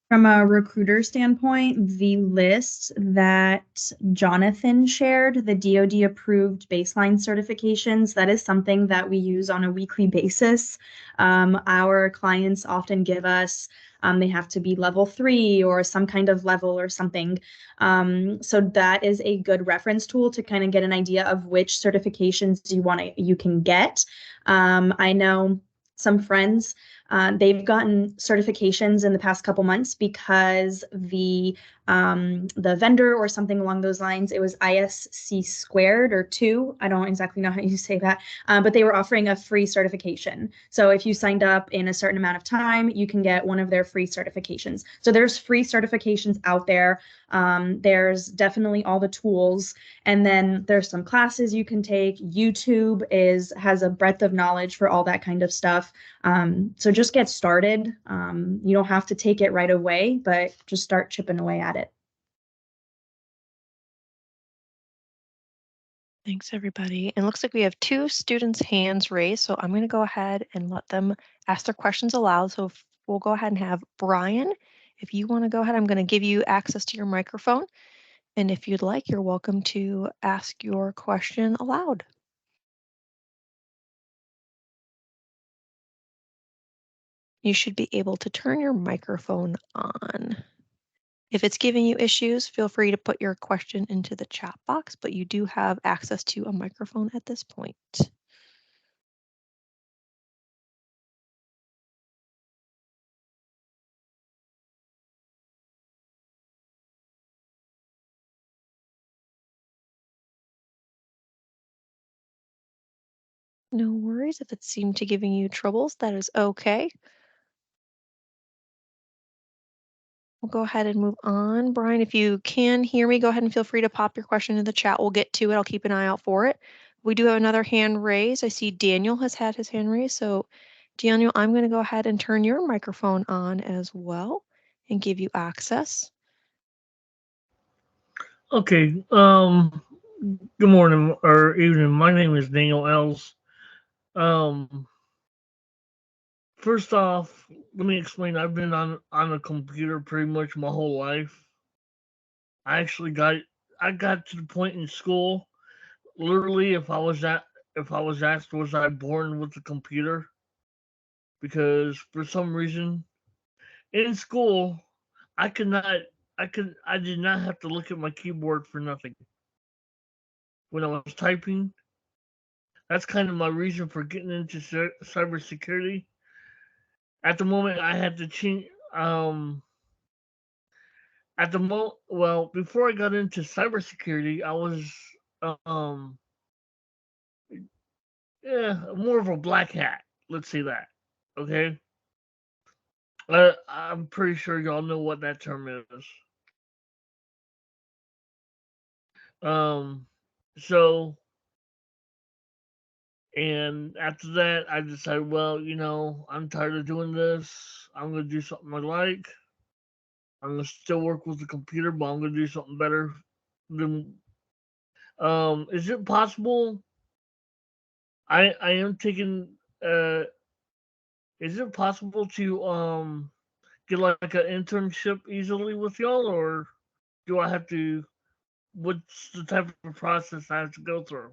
From a recruiter standpoint, the list that Jonathan shared, the DoD approved baseline certifications, that is something that we use on a weekly basis. Our clients often give us, they have to be level 3 or some kind of level or something. So that is a good reference tool to kind of get an idea of which certifications you can get. I know some friends, they've gotten certifications in the past couple months because the vendor or something along those lines, it was ISC squared or 2. I don't exactly know how you say that, but they were offering a free certification. So if you signed up in a certain amount of time, you can get one of their free certifications. So there's free certifications out there. There's definitely all the tools. And then there's some classes you can take. YouTube has a breadth of knowledge for all that kind of stuff. So just get started. You don't have to take it right away, but just start chipping away at it. Thanks, everybody. And it looks like we have 2 students' hands raised, so I'm going to go ahead and let them ask their questions aloud. So we'll go ahead and have Brian. If you want to go ahead, I'm going to give you access to your microphone. And if you'd like, you're welcome to ask your question aloud. You should be able to turn your microphone on. If it's giving you issues, feel free to put your question into the chat box, but you do have access to a microphone at this point. No worries. If it seemed to giving you troubles, that is okay. We'll go ahead and move on. Brian, if you can hear me, go ahead and feel free to pop your question in the chat. We'll get to it. I'll keep an eye out for it. We do have another hand raised. I see Daniel has had his hand raised. So Daniel, I'm going to go ahead and turn your microphone on as well and give you access. Okay. Good morning or evening. My name is Daniel Els. First off, let me explain. I've been on a computer pretty much my whole life. I got to the point in school, literally, if I was asked, was I born with a computer? Because for some reason, in school, I did not have to look at my keyboard for nothing. When I was typing, that's kind of my reason for getting into cybersecurity. At the moment, I had to change. Before I got into cybersecurity, I was more of a black hat. Let's say that. Okay. I'm pretty sure y'all know what that term is. So, and after that, I decided, well, I'm tired of doing this. I'm gonna do something I like. I'm gonna still work with the computer, but I'm gonna do something better. Is it possible? I am taking. Is it possible to get like an internship easily with y'all, or do I have to? What's the type of process I have to go through?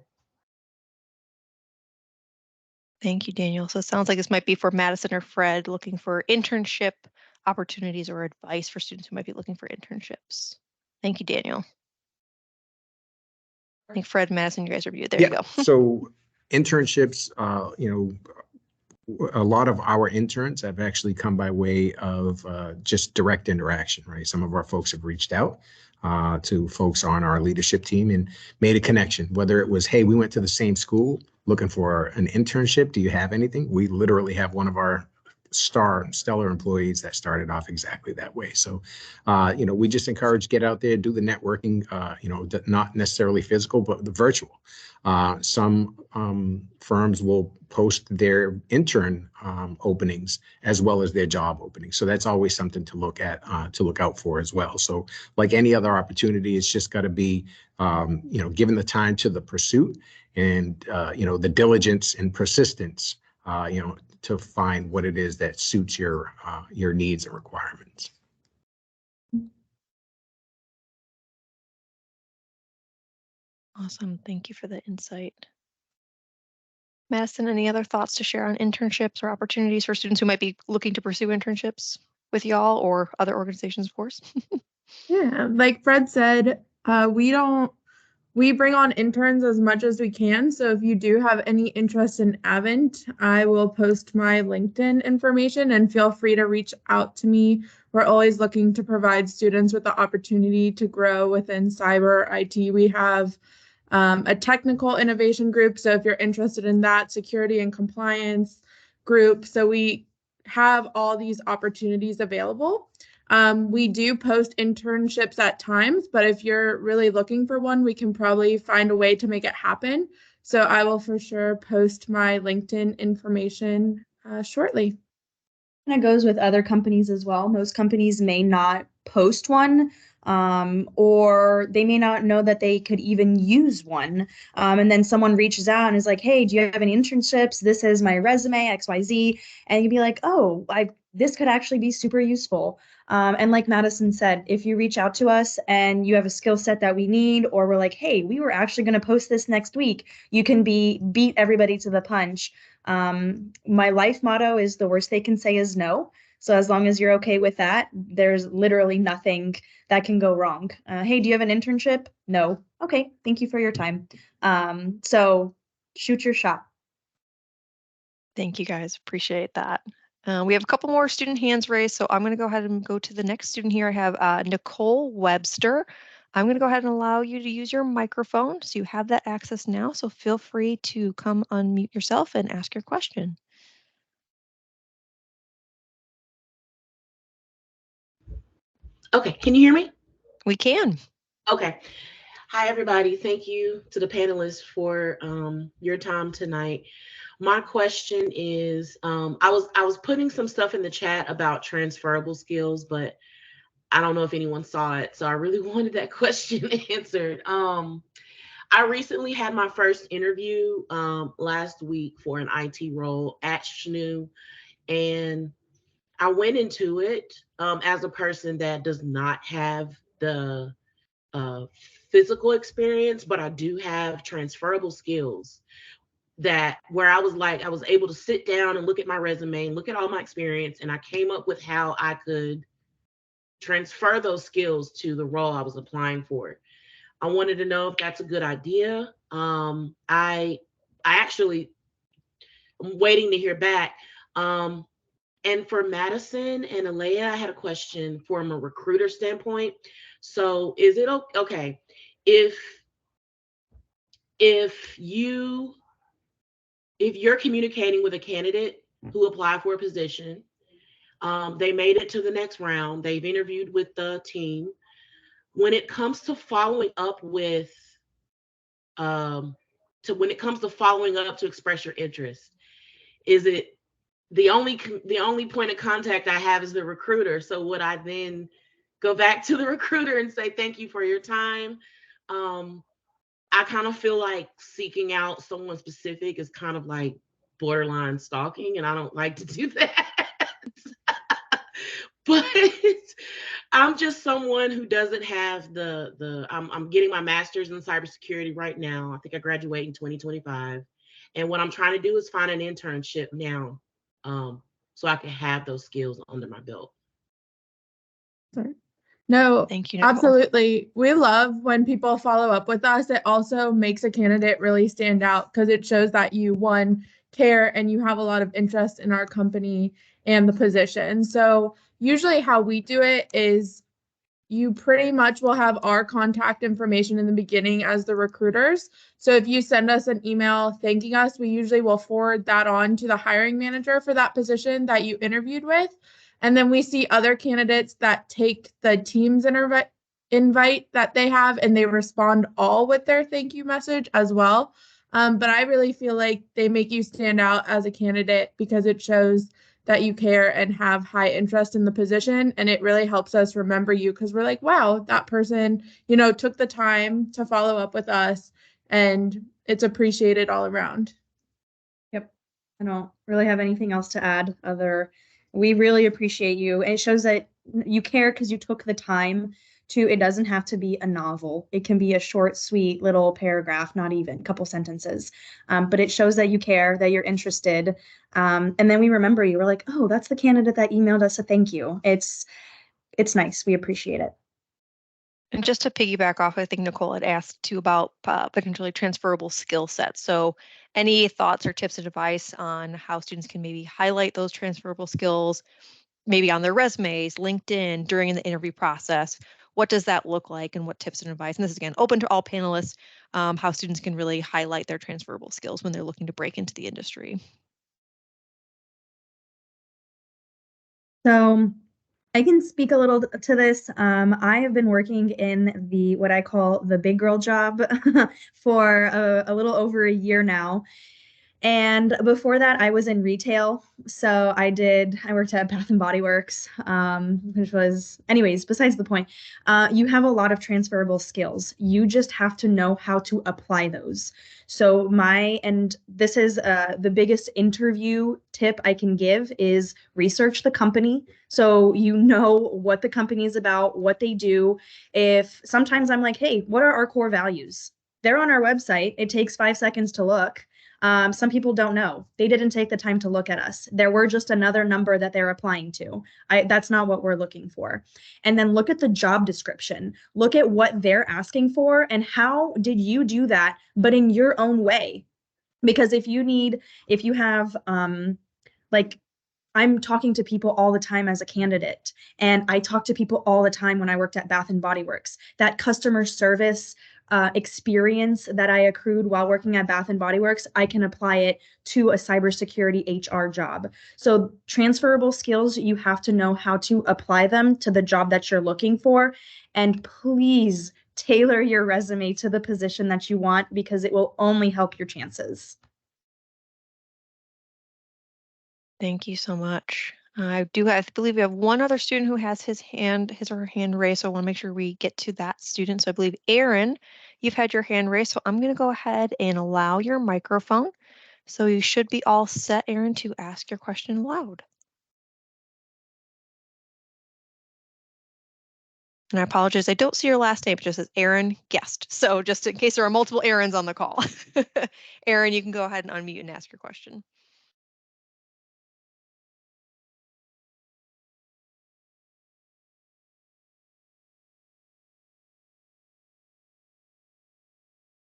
Thank you, Daniel. So it sounds like this might be for Madison or Fred looking for internship opportunities or advice for students who might be looking for internships. Thank you, Daniel. I think Fred, Madison, you guys are viewed. There you go. So internships, a lot of our interns have actually come by way of just direct interaction, right? Some of our folks have reached out to folks on our leadership team and made a connection, whether it was, hey, we went to the same school looking for an internship. Do you have anything? We literally have one of our stellar employees that started off exactly that way. So, we just encourage, get out there, do the networking, not necessarily physical, but the virtual. Some firms will post their intern openings as well as their job openings. So that's always something to look at, to look out for as well. So like any other opportunity, it's just got to be, given the time to the pursuit and, the diligence and persistence, to find what it is that suits your needs and requirements. Awesome. Thank you for the insight. Madison, any other thoughts to share on internships or opportunities for students who might be looking to pursue internships with y'all or other organizations, of course? Yeah, like Fred said, we bring on interns as much as we can. So if you do have any interest in Avint, I will post my LinkedIn information and feel free to reach out to me. We're always looking to provide students with the opportunity to grow within cyber IT. We have a technical innovation group. So if you're interested in that, security and compliance group. So we have all these opportunities available. We do post internships at times, but if you're really looking for one, we can probably find a way to make it happen. So I will for sure post my LinkedIn information shortly. And it goes with other companies as well. Most companies may not post one, or they may not know that they could even use one. And then someone reaches out and is like, hey, do you have any internships? This is my resume, XYZ. And you'd be like, oh, this could actually be super useful. And like Madison said, if you reach out to us and you have a skill set that we need, or we're like, hey, we were actually going to post this next week, you can beat everybody to the punch. My life motto is the worst they can say is no. So as long as you're okay with that, there's literally nothing that can go wrong. Hey, do you have an internship? No. Okay, thank you for your time. So shoot your shot. Thank you guys, appreciate that. We have a couple more student hands raised, so I'm going to go ahead and go to the next student here. I have Nicole Webster. I'm going to go ahead and allow you to use your microphone, so you have that access now, so feel free to come unmute yourself and ask your question. Okay, can you hear me? We can. Okay. Hi, everybody. Thank you to the panelists for your time tonight. My question is, I was putting some stuff in the chat about transferable skills, but I don't know if anyone saw it, so I really wanted that question answered. I recently had my first interview last week for an IT role at SNHU, and I went into it as a person that does not have the physical experience, but I do have transferable skills that where I was like, I was able to sit down and look at my resume and look at all my experience, and I came up with how I could transfer those skills to the role I was applying for. I wanted to know if that's a good idea. I actually am waiting to hear back. And for Madison and Elea, I had a question from a recruiter standpoint. So is it okay if you're communicating with a candidate who applied for a position, they made it to the next round, they've interviewed with the team. When it comes to following up with, to express your interest, is it the only point of contact I have is the recruiter? So would I then go back to the recruiter and say, thank you for your time? I kind of feel like seeking out someone specific is kind of like borderline stalking, and I don't like to do that. But I'm just someone who doesn't have I'm getting my master's in cybersecurity right now. I think I graduate in 2025. And what I'm trying to do is find an internship now, so I can have those skills under my belt. Sorry. No, Thank you, Nicole. absolutely. We love when people follow up with us. It also makes a candidate really stand out because it shows that you, one, care and you have a lot of interest in our company and the position. So usually how we do it is you pretty much will have our contact information in the beginning as the recruiters. So if you send us an email thanking us, we usually will forward that on to the hiring manager for that position that you interviewed with. And then we see other candidates that take the team's invite that they have and they respond all with their thank you message as well. But I really feel like they make you stand out as a candidate because it shows that you care and have high interest in the position. And it really helps us remember you because we're like, wow, that person, took the time to follow up with us, and it's appreciated all around. Yep. I don't really have anything else to add we really appreciate you. And it shows that you care because you took the time to, it doesn't have to be a novel. It can be a short, sweet little paragraph, not even a couple sentences. But it shows that you care, that you're interested. And then we remember you. We're like, oh, that's the candidate that emailed us a thank you. It's nice. We appreciate it. And just to piggyback off, I think Nicole had asked too about potentially transferable skill sets. So any thoughts or tips and advice on how students can maybe highlight those transferable skills, maybe on their resumes, LinkedIn, during the interview process? What does that look like, and what tips and advice? And this is, again, open to all panelists, how students can really highlight their transferable skills when they're looking to break into the industry. So I can speak a little to this. I have been working in what I call the big girl job for a little over a year now. And before that, I was in retail. So I worked at Bath and Body Works, which was, anyways, besides the point, you have a lot of transferable skills. You just have to know how to apply those. So this is the biggest interview tip I can give is research the company. So you know what the company is about, what they do. If sometimes I'm like, hey, what are our core values? They're on our website. It takes 5 seconds to look. Some people don't know. They didn't take the time to look at us. There were just another number that they're applying to. That's not what we're looking for. And then look at the job description. Look at what they're asking for and how did you do that, but in your own way. Because if you have, like, I'm talking to people all the time as a candidate, and I talk to people all the time when I worked at Bath and Body Works. That customer service experience that I accrued while working at Bath and Body Works, I can apply it to a cybersecurity HR job. So transferable skills, you have to know how to apply them to the job that you're looking for. And please tailor your resume to the position that you want, because it will only help your chances. Thank you so much. I believe we have one other student who has his or her hand raised, so I want to make sure we get to that student. So I believe Aaron, you've had your hand raised, so I'm going to go ahead and allow your microphone. So you should be all set, Aaron, to ask your question aloud. And I apologize, I don't see your last name, it just says Aaron Guest. So just in case there are multiple Aarons on the call. Aaron, you can go ahead and unmute and ask your question.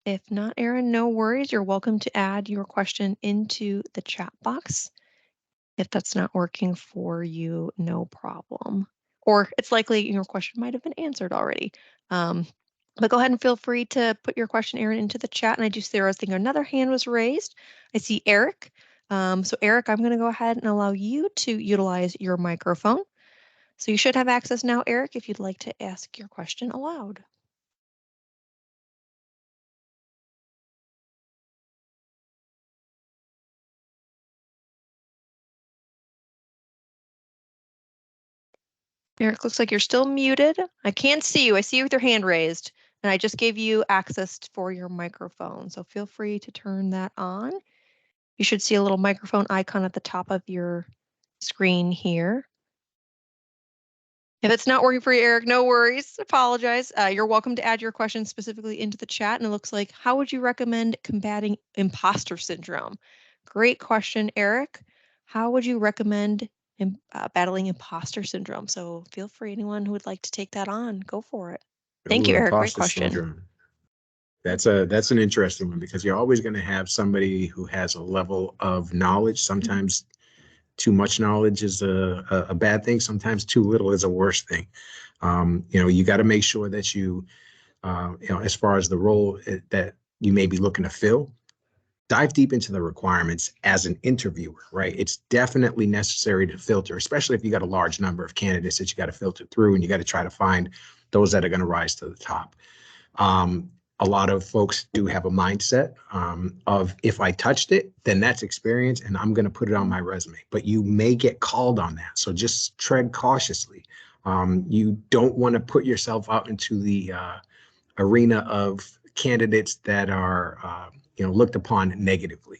If not, Aaron, no worries. You're welcome to add your question into the chat box. If that's not working for you, no problem. Or it's likely your question might have been answered already. But go ahead and feel free to put your question, Aaron, into the chat. And I do see there, I think another hand was raised. I see Eric. So Eric, I'm going to go ahead and allow you to utilize your microphone. So you should have access now, Eric, if you'd like to ask your question aloud. Eric, looks like you're still muted. I can't see you. I see you with your hand raised, and I just gave you access for your microphone. So feel free to turn that on. You should see a little microphone icon at the top of your screen here. If it's not working for you, Eric, no worries. Apologize. You're welcome to add your question specifically into the chat. And it looks like, how would you recommend combating imposter syndrome? Great question, Eric. How would you recommend battling imposter syndrome? So feel free, anyone who would like to take that on, go for it. Thank you, Eric. Great Imposter question. syndrome. That's an interesting one, because you're always going to have somebody who has a level of knowledge. Sometimes too much knowledge is a bad thing. Sometimes too little is a worse thing. You got to make sure that you as far as the role that you may be looking to fill, dive deep into the requirements as an interviewer, right? It's definitely necessary to filter, especially if you got a large number of candidates that you got to filter through, and you got to try to find those that are going to rise to the top. A lot of folks do have a mindset of, if I touched it, then that's experience and I'm going to put it on my resume. But you may get called on that. So just tread cautiously. You don't want to put yourself out into the arena of candidates that are looked upon negatively.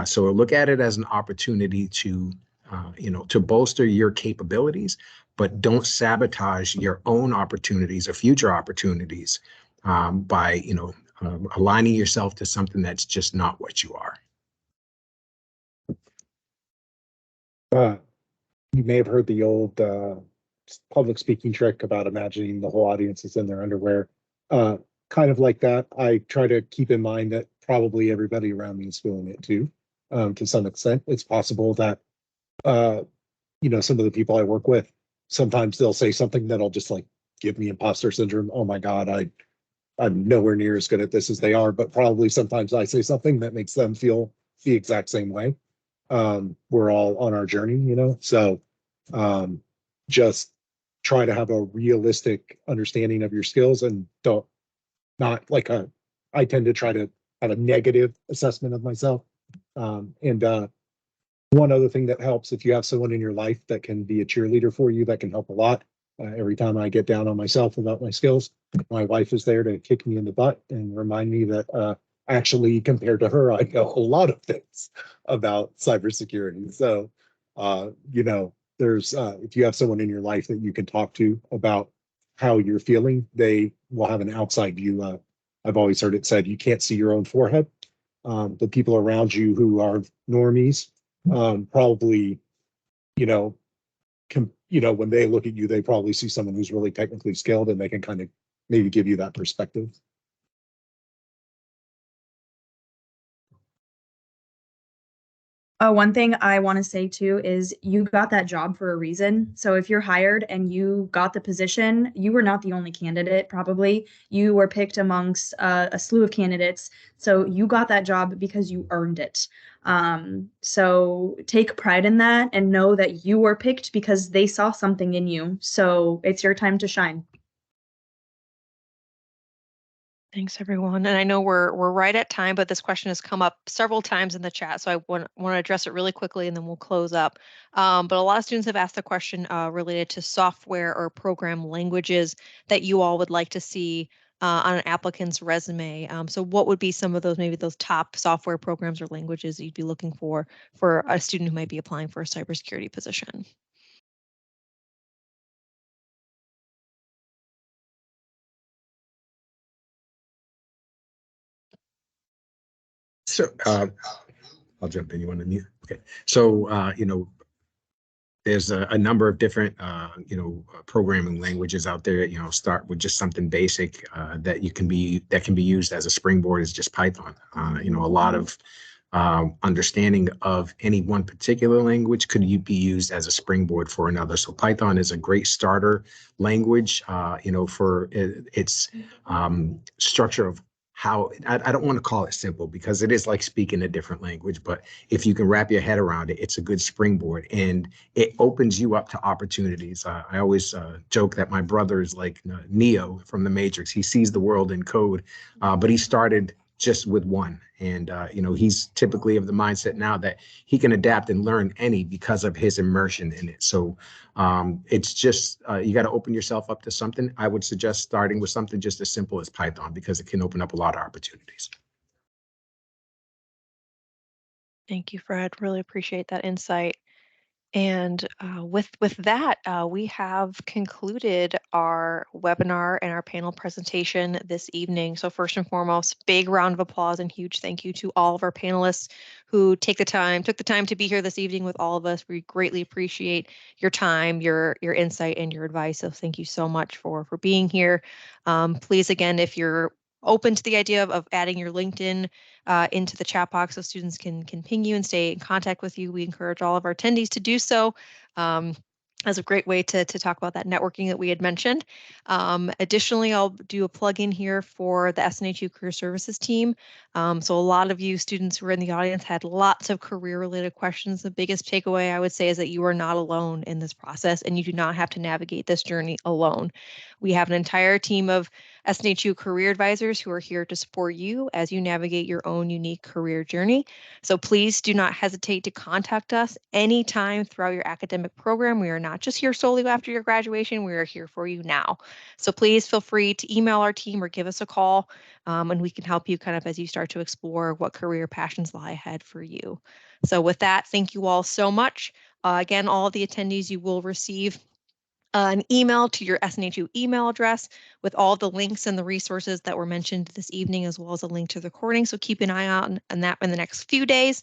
So look at it as an opportunity to bolster your capabilities, but don't sabotage your own opportunities or future opportunities by aligning yourself to something that's just not what you are. You may have heard the old public speaking trick about imagining the whole audience is in their underwear. Kind of like that. I try to keep in mind that probably everybody around me is feeling it too, to some extent. It's possible that some of the people I work with, sometimes they'll say something that'll just like give me imposter syndrome. Oh my God, I'm nowhere near as good at this as they are, but probably sometimes I say something that makes them feel the exact same way. We're all on our journey, so just try to have a realistic understanding of your skills, and I tend to try to have a negative assessment of myself. And one other thing that helps, if you have someone in your life that can be a cheerleader for you, that can help a lot. Every time I get down on myself about my skills, my wife is there to kick me in the butt and remind me that actually, compared to her, I know a lot of things about cybersecurity. So, there's if you have someone in your life that you can talk to about how you're feeling, they will have an outside view. I've always heard it said, you can't see your own forehead, the people around you who are normies probably, you know, when they look at you, they probably see someone who's really technically skilled, and they can kind of maybe give you that perspective. One thing I want to say too is you got that job for a reason. So if you're hired and you got the position, you were not the only candidate, probably. You were picked amongst a slew of candidates. So you got that job because you earned it. So take pride in that and know that you were picked because they saw something in you. So it's your time to shine. Thanks, everyone. And I know we're right at time, but this question has come up several times in the chat, so I want to address it really quickly, and then we'll close up. But a lot of students have asked the question related to software or program languages that you all would like to see on an applicant's resume. So what would be some of those, maybe those top software programs or languages that you'd be looking for a student who might be applying for a cybersecurity position? So I'll jump in. You want to mute? Okay. So, there's a number of different, programming languages out there. Start with just something basic that can be used as a springboard is just Python. A lot of understanding of any one particular language could be used as a springboard for another. So Python is a great starter language, for its structure of how I don't want to call it simple because it is like speaking a different language, but if you can wrap your head around it, it's a good springboard and it opens you up to opportunities. I always joke that my brother is like Neo from the Matrix. He sees the world in code, but he started just with one. And, he's typically of the mindset now that he can adapt and learn any because of his immersion in it. So it's just, you got to open yourself up to something. I would suggest starting with something just as simple as Python because it can open up a lot of opportunities. Thank you, Fred. Really appreciate that insight. And with that, we have concluded our webinar and our panel presentation this evening. So first and foremost, big round of applause and huge thank you to all of our panelists who took the time to be here this evening with all of us. We greatly appreciate your time, your insight, and your advice. So thank you so much for being here. Please, again, if you're open to the idea of adding your LinkedIn into the chat box so students can ping you and stay in contact with you. We encourage all of our attendees to do so. As a great way to talk about that networking that we had mentioned. Additionally, I'll do a plug-in here for the SNHU Career Services team. So a lot of you students who are in the audience had lots of career-related questions. The biggest takeaway I would say is that you are not alone in this process and you do not have to navigate this journey alone. We have an entire team of SNHU career advisors who are here to support you as you navigate your own unique career journey. So please do not hesitate to contact us anytime throughout your academic program. We are not just here solely after your graduation. We are here for you now. So please feel free to email our team or give us a call, and we can help you kind of as you start to explore what career passions lie ahead for you. So with that, thank you all so much. Again, all of the attendees, you will receive an email to your SNHU email address with all the links and the resources that were mentioned this evening, as well as a link to the recording. So keep an eye out on that in the next few days.